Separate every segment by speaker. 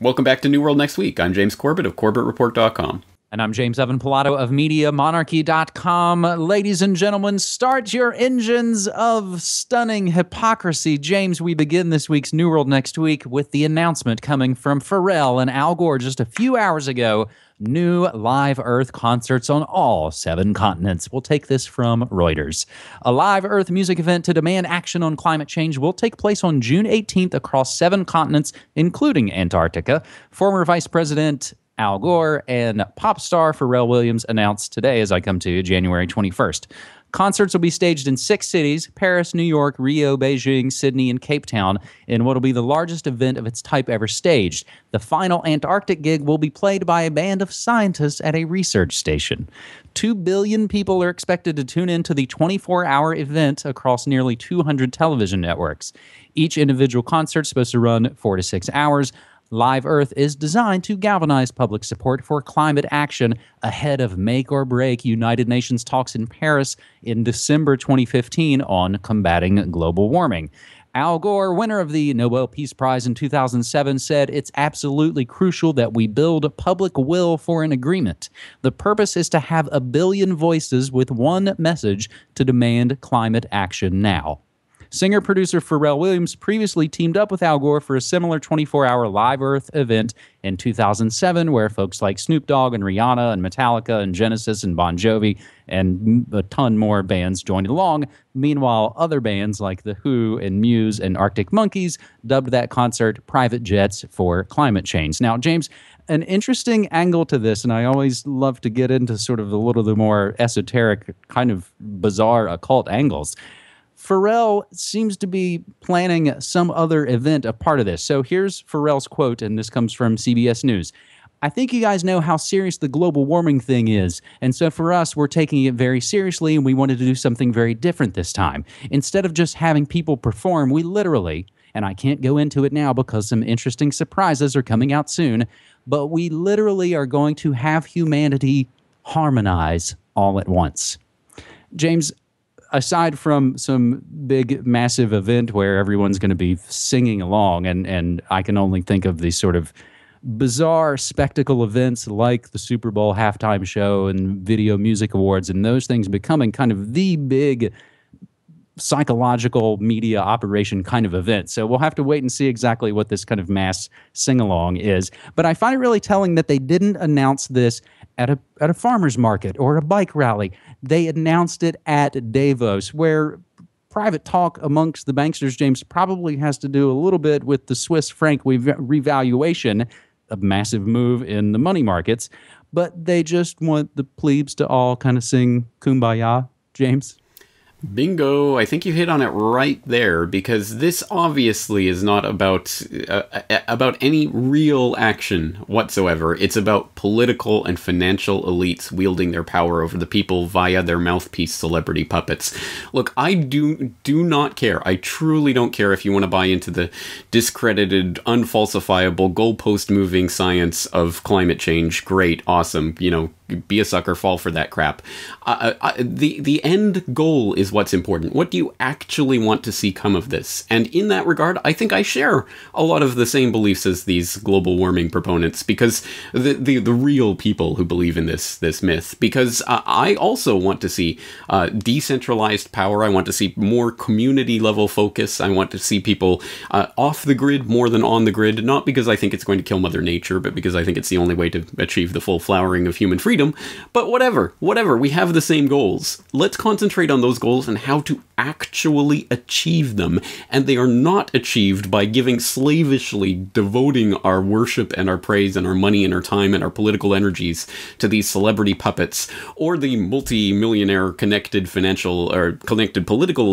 Speaker 1: Welcome back to New World Next Week. I'm James Corbett of CorbettReport.com.
Speaker 2: And I'm James Evan Pilato of MediaMonarchy.com. Ladies and gentlemen, start your engines of stunning hypocrisy. James, we begin this week's New World Next Week with the announcement coming from Pharrell and Al Gore just a few hours ago. New Live Earth concerts on all 7 continents. We'll take this from Reuters. A Live Earth music event to demand action on climate change will take place on June 18th across 7 continents, including Antarctica. Former Vice President Al Gore and pop star Pharrell Williams announced today, as I come to you, January 21st. Concerts will be staged in 6 cities, Paris, New York, Rio, Beijing, Sydney, and Cape Town, in what will be the largest event of its type ever staged. The final Antarctic gig will be played by a band of scientists at a research station. 2 billion people are expected to tune in to the 24-hour event across nearly 200 television networks. Each individual concert is supposed to run 4 to 6 hours. Live Earth is designed to galvanize public support for climate action ahead of make-or-break United Nations talks in Paris in December 2015 on combating global warming. Al Gore, winner of the Nobel Peace Prize in 2007, said it's absolutely crucial that we build public will for an agreement. The purpose is to have a billion voices with one message to demand climate action now. Singer-producer Pharrell Williams previously teamed up with Al Gore for a similar 24-hour Live Earth event in 2007, where folks like Snoop Dogg and Rihanna and Metallica and Genesis and Bon Jovi and a ton more bands joined along. Meanwhile, other bands like The Who and Muse and Arctic Monkeys dubbed that concert Private Jets for Climate Change. Now, James, an interesting angle to this, and I always love to get into sort of a little the more esoteric, kind of bizarre occult angles. Pharrell seems to be planning some other event a part of this. So here's Pharrell's quote, and this comes from CBS News. I think you guys know how serious the global warming thing is. And so for us, we're taking it very seriously, and we wanted to do something very different this time. Instead of just having people perform, we literally, and I can't go into it now because some interesting surprises are coming out soon, but we literally are going to have humanity harmonize all at once. James, aside from some big, massive event where everyone's going to be singing along, and I can only think of these sort of bizarre spectacle events like the Super Bowl halftime show and Video Music Awards, and those things becoming kind of the big psychological media operation kind of event. So we'll have to wait and see exactly what this kind of mass sing-along is. But I find it really telling that they didn't announce this at a farmer's market or a bike rally. They announced it at Davos, where private talk amongst the banksters, James, probably has to do a little bit with the Swiss franc revaluation, a massive move in the money markets. But they just want the plebes to all kind of sing Kumbaya, James.
Speaker 1: Bingo. I think you hit on it right there, because this obviously is not about any real action whatsoever. It's about political and financial elites wielding their power over the people via their mouthpiece celebrity puppets. Look, I do not care. I truly don't care if you want to buy into the discredited, unfalsifiable, goalpost-moving science of climate change. Great, awesome, be a sucker, fall for that crap. The end goal is what's important. What do you actually want to see come of this? And in that regard, I think I share a lot of the same beliefs as these global warming proponents, because the real people who believe in this myth, because I also want to see decentralized power. I want to see more community level focus. I want to see people off the grid more than on the grid, not because I think it's going to kill Mother Nature, but because I think it's the only way to achieve the full flowering of human freedom. But whatever, we have the same goals. Let's concentrate on those goals and how to actually achieve them. And they are not achieved by slavishly devoting our worship and our praise and our money and our time and our political energies to these celebrity puppets, or the multi-millionaire connected political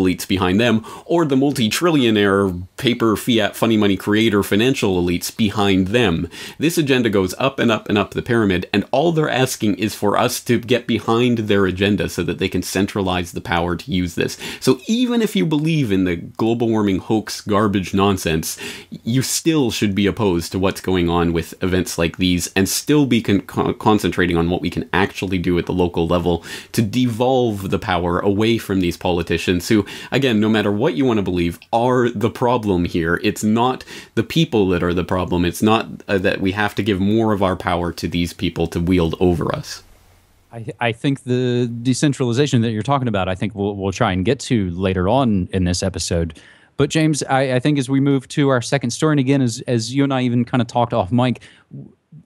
Speaker 1: elites behind them, or the multi-trillionaire paper fiat funny money creator financial elites behind them. This agenda goes up and up and up the pyramid, and all they're asking is for us to get behind their agenda so that they can centralize the power to use this. So even if you believe in the global warming hoax garbage nonsense, you still should be opposed to what's going on with events like these and still be concentrating on what we can actually do at the local level to devolve the power away from these politicians who, again, no matter what you want to believe, are the problem here. It's not the people that are the problem. It's not that we have to give more of our power to these people to wield over us.
Speaker 2: I think the decentralization that you're talking about, I think we'll try and get to later on in this episode. But James, I think as we move to our second story, and again, as you and I even kind of talked off mic,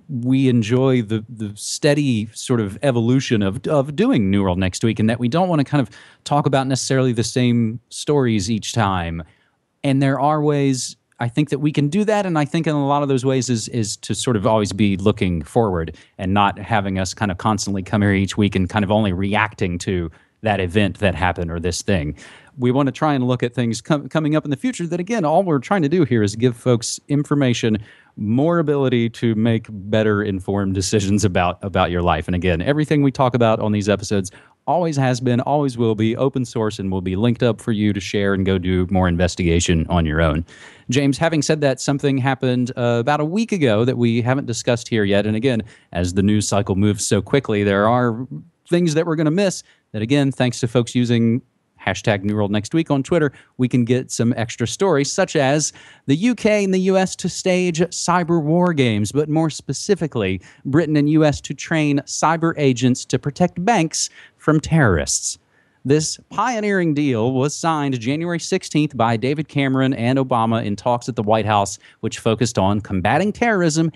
Speaker 2: we enjoy the steady sort of evolution of doing New World Next Week, and that we don't want to kind of talk about necessarily the same stories each time. And there are ways, I think, that we can do that, and I think in a lot of those ways is to sort of always be looking forward and not having us kind of constantly come here each week and kind of only reacting to that event that happened or this thing. We want to try and look at things coming up in the future that, again, all we're trying to do here is give folks information, more ability to make better informed decisions about your life. And again, everything we talk about on these episodes always has been, always will be open source and will be linked up for you to share and go do more investigation on your own. James, having said that, something happened about a week ago that we haven't discussed here yet. And again, as the news cycle moves so quickly, there are things that we're going to miss that, again, thanks to folks using hashtag New World Next Week on Twitter, we can get some extra stories, such as the UK and the US to stage cyber war games, but more specifically, Britain and US to train cyber agents to protect banks from terrorists. This pioneering deal was signed January 16th by David Cameron and Obama in talks at the White House, which focused on combating terrorism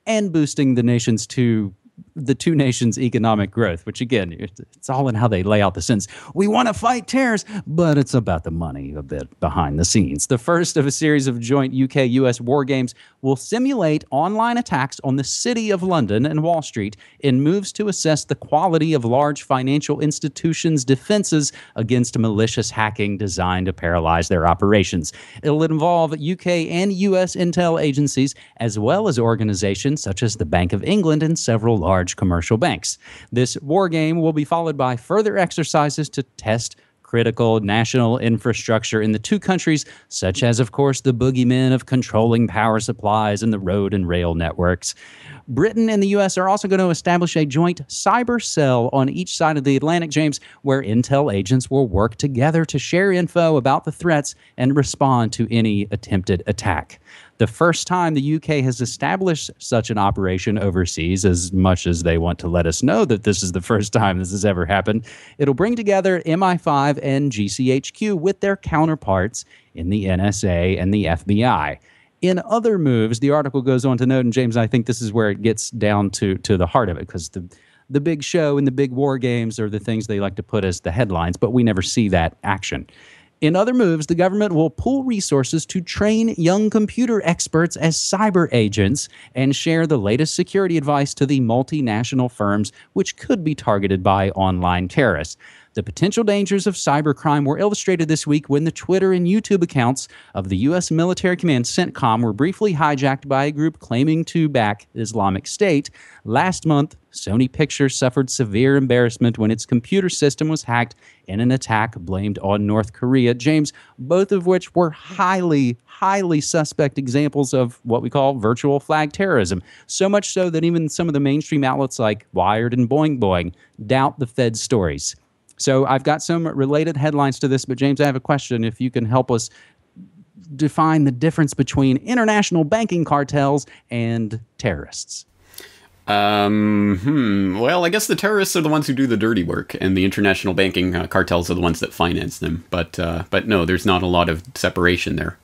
Speaker 2: and boosting the two nations' economic growth, which, again, it's all in how they lay out the sentence. We want to fight terrorists, but it's about the money a bit behind the scenes. The first of a series of joint UK-US war games will simulate online attacks on the City of London and Wall Street in moves to assess the quality of large financial institutions' defenses against malicious hacking designed to paralyze their operations. It'll involve UK and US intel agencies, as well as organizations such as the Bank of England and several large commercial banks. This war game will be followed by further exercises to test critical national infrastructure in the two countries, such as, of course, the boogeymen of controlling power supplies and the road and rail networks. Britain and the U.S. are also going to establish a joint cyber cell on each side of the Atlantic, James, where intel agents will work together to share info about the threats and respond to any attempted attack. The first time the UK has established such an operation overseas, as much as they want to let us know that this is the first time this has ever happened, it'll bring together MI5 and GCHQ with their counterparts in the NSA and the FBI. In other moves, the article goes on to note, and James, I think this is where it gets down to the heart of it, because the big show and the big war games are the things they like to put as the headlines, but we never see that action. In other moves, the government will pool resources to train young computer experts as cyber agents and share the latest security advice to the multinational firms which could be targeted by online terrorists. The potential dangers of cybercrime were illustrated this week when the Twitter and YouTube accounts of the U.S. military command CENTCOM were briefly hijacked by a group claiming to back Islamic State. Last month, Sony Pictures suffered severe embarrassment when its computer system was hacked in an attack blamed on North Korea. James, both of which were highly suspect examples of what we call virtual flag terrorism. So much so that even some of the mainstream outlets like Wired and Boing Boing doubt the Fed's stories. So I've got some related headlines to this, but James, I have a question. If you can help us define the difference between international banking cartels and terrorists.
Speaker 1: Well, I guess the terrorists are the ones who do the dirty work, and the international banking cartels are the ones that finance them. But no, there's not a lot of separation there.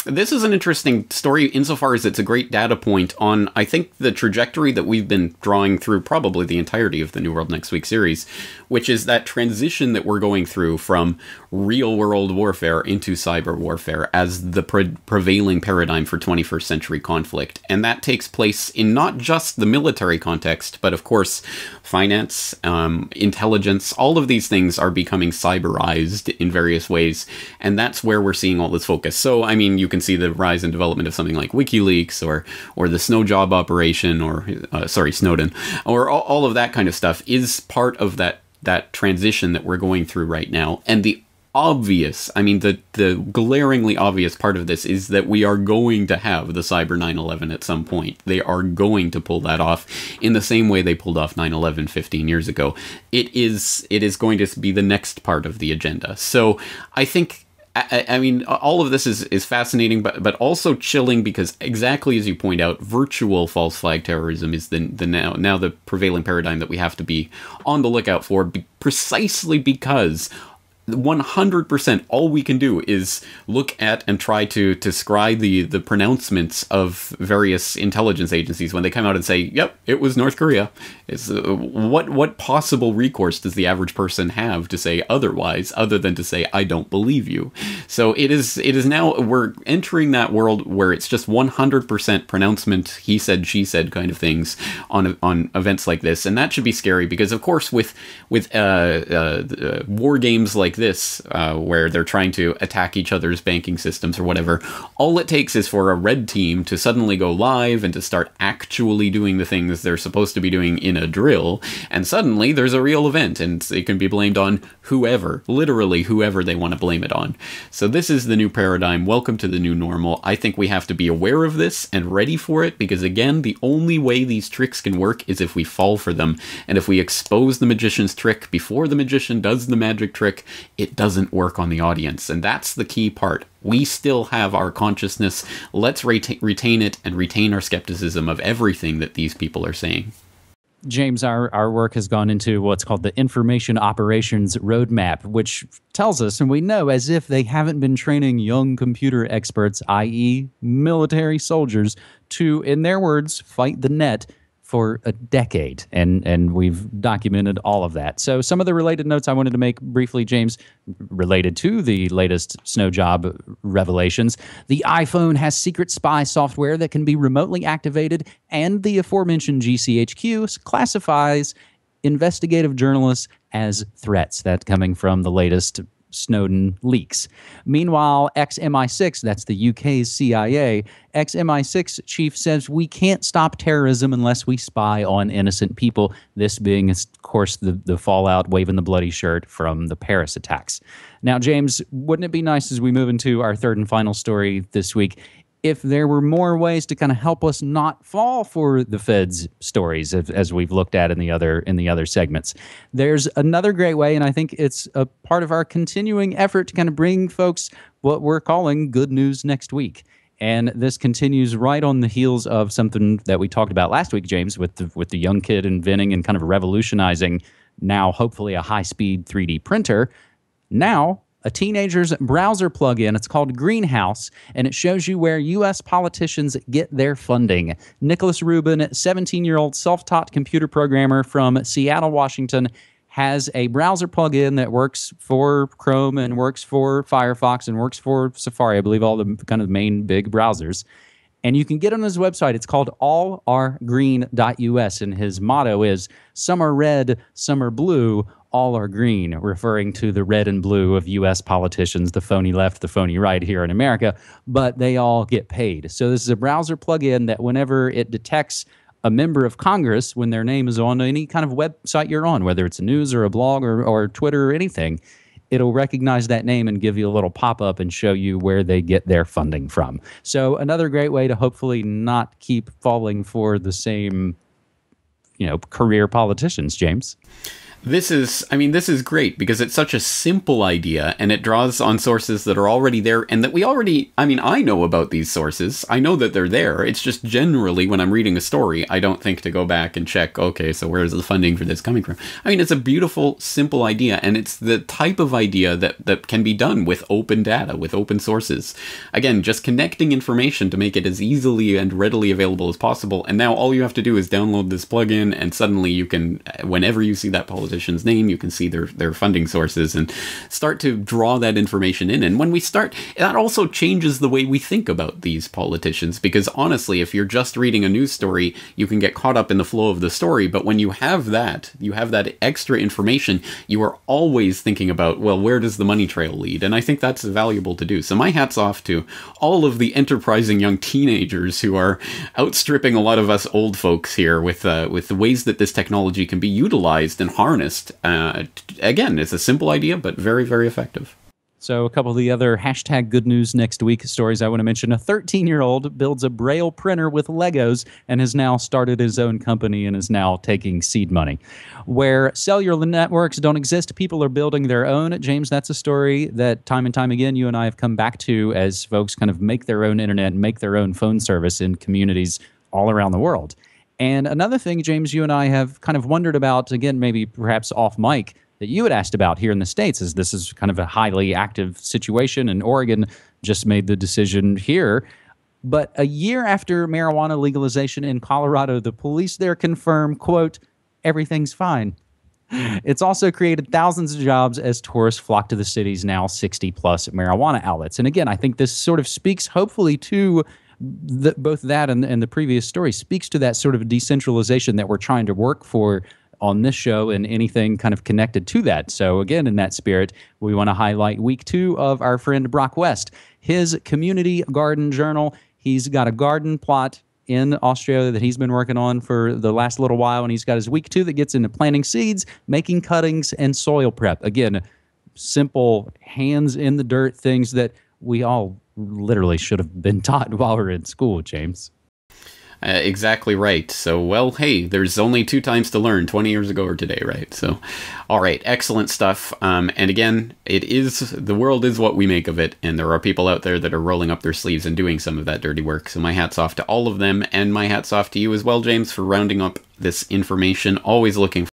Speaker 1: This is an interesting story insofar as it's a great data point on, I think, the trajectory that we've been drawing through probably the entirety of the New World Next Week series, which is that transition that we're going through from real-world warfare into cyber warfare as the prevailing paradigm for 21st century conflict. And that takes place in not just the military context, but of course, finance, intelligence, all of these things are becoming cyberized in various ways. And that's where we're seeing all this focus. So, I mean, you can see the rise and development of something like WikiLeaks or the snow job operation, or Snowdon, or all of that kind of stuff is part of that transition that we're going through right now. And the obvious, I mean, the glaringly obvious part of this is that we are going to have the cyber 9/11 at some point. They are going to pull that off in the same way they pulled off 9/11 15 years ago. It is going to be the next part of the agenda. So I think, I mean, all of this is fascinating, but also chilling, because exactly as you point out, virtual false flag terrorism is the now the prevailing paradigm that we have to be on the lookout for, precisely because 100% all we can do is look at and try to scry the pronouncements of various intelligence agencies when they come out and say, yep, it was North Korea. It's, what possible recourse does the average person have to say otherwise, other than to say, I don't believe you? So it is now, we're entering that world where it's just 100% pronouncement, he said, she said kind of things on events like this. And that should be scary, because of course with war games like this, where they're trying to attack each other's banking systems or whatever, all it takes is for a red team to suddenly go live and to start actually doing the things they're supposed to be doing in a drill, and suddenly there's a real event, and it can be blamed on whoever, literally whoever they want to blame it on. So this is the new paradigm. Welcome to the new normal. I think we have to be aware of this and ready for it, because again, the only way these tricks can work is if we fall for them, and if we expose the magician's trick before the magician does the magic trick, it doesn't work on the audience. And that's the key part. We still have our consciousness. Let's retain it and retain our skepticism of everything that these people are saying.
Speaker 2: James, our work has gone into what's called the Information Operations Roadmap, which tells us, and we know as if they haven't been training young computer experts, i.e. military soldiers, to, in their words, fight the net for a decade, and we've documented all of that. So some of the related notes I wanted to make briefly, James, related to the latest snow job revelations. The iPhone has secret spy software that can be remotely activated, and the aforementioned GCHQ classifies investigative journalists as threats. That coming from the latest Snowdon leaks. Meanwhile, ex-MI6, that's the UK's CIA, ex-MI6 chief says we can't stop terrorism unless we spy on innocent people, this being, of course, the fallout, waving the bloody shirt from the Paris attacks. Now, James, wouldn't it be nice as we move into our third and final story this week if there were more ways to kind of help us not fall for the Fed's stories, as we've looked at in the other segments? There's another great way, and I think it's a part of our continuing effort to kind of bring folks what we're calling Good News Next Week. And this continues right on the heels of something that we talked about last week, James, with the young kid inventing and kind of revolutionizing now hopefully a high-speed 3D printer. Now, a teenager's browser plugin. It's called Greenhouse, and it shows you where U.S. politicians get their funding. Nicholas Rubin, 17-year-old self-taught computer programmer from Seattle, Washington, has a browser plugin that works for Chrome and works for Firefox and works for Safari, I believe all the kind of main big browsers. And you can get on his website. It's called allaregreen.us, and his motto is, some are red, some are blue, all are green, referring to the red and blue of U.S. politicians, the phony left, the phony right here in America, but they all get paid. So this is a browser plugin that whenever it detects a member of Congress, when their name is on any kind of website you're on, whether it's a news or a blog or Twitter or anything, it'll recognize that name and give you a little pop-up and show you where they get their funding from. So another great way to hopefully not keep falling for the same, career politicians, James.
Speaker 1: This is great because it's such a simple idea, and it draws on sources that are already there and that we already, I know about these sources. I know that they're there. It's just generally when I'm reading a story, I don't think to go back and check, okay, so where's the funding for this coming from? It's a beautiful, simple idea, and it's the type of idea that can be done with open data, with open sources. Again, just connecting information to make it as easily and readily available as possible, and now all you have to do is download this plugin, and suddenly you can, whenever you see that policy politician's name, you can see their funding sources, and start to draw that information in. And when we start, that also changes the way we think about these politicians, because honestly, if you're just reading a news story, you can get caught up in the flow of the story. But when you have that extra information, you are always thinking about, well, where does the money trail lead? And I think that's valuable to do. So my hat's off to all of the enterprising young teenagers who are outstripping a lot of us old folks here with the ways that this technology can be utilized and harnessed. Again, it's a simple idea, but very, very effective.
Speaker 2: So a couple of the other hashtag good news next week stories I want to mention. A 13-year-old builds a Braille printer with Legos and has now started his own company and is now taking seed money. Where cellular networks don't exist, people are building their own. James, that's a story that time and time again you and I have come back to as folks kind of make their own internet and make their own phone service in communities all around the world. And another thing, James, you and I have kind of wondered about, again, maybe perhaps off mic, that you had asked about here in the States, is this is kind of a highly active situation, and Oregon just made the decision here. But a year after marijuana legalization in Colorado, the police there confirm, quote, everything's fine. It's also created thousands of jobs as tourists flock to the city's now 60-plus marijuana outlets. And again, I think this sort of speaks hopefully to both that and the previous story, speaks to that sort of decentralization that we're trying to work for on this show and anything kind of connected to that. So again, in that spirit, we want to highlight week 2 of our friend Brock West, his community garden journal. He's got a garden plot in Australia that he's been working on for the last little while, and he's got his week 2 that gets into planting seeds, making cuttings, and soil prep. Again, simple hands in the dirt things that we all literally should have been taught while we were in school, James.
Speaker 1: Exactly right. So, well, hey, there's only 2 times to learn, 20 years ago or today, right? So, all right, excellent stuff. And again, the world is what we make of it, and there are people out there that are rolling up their sleeves and doing some of that dirty work. So my hat's off to all of them, and my hat's off to you as well, James, for rounding up this information. Always looking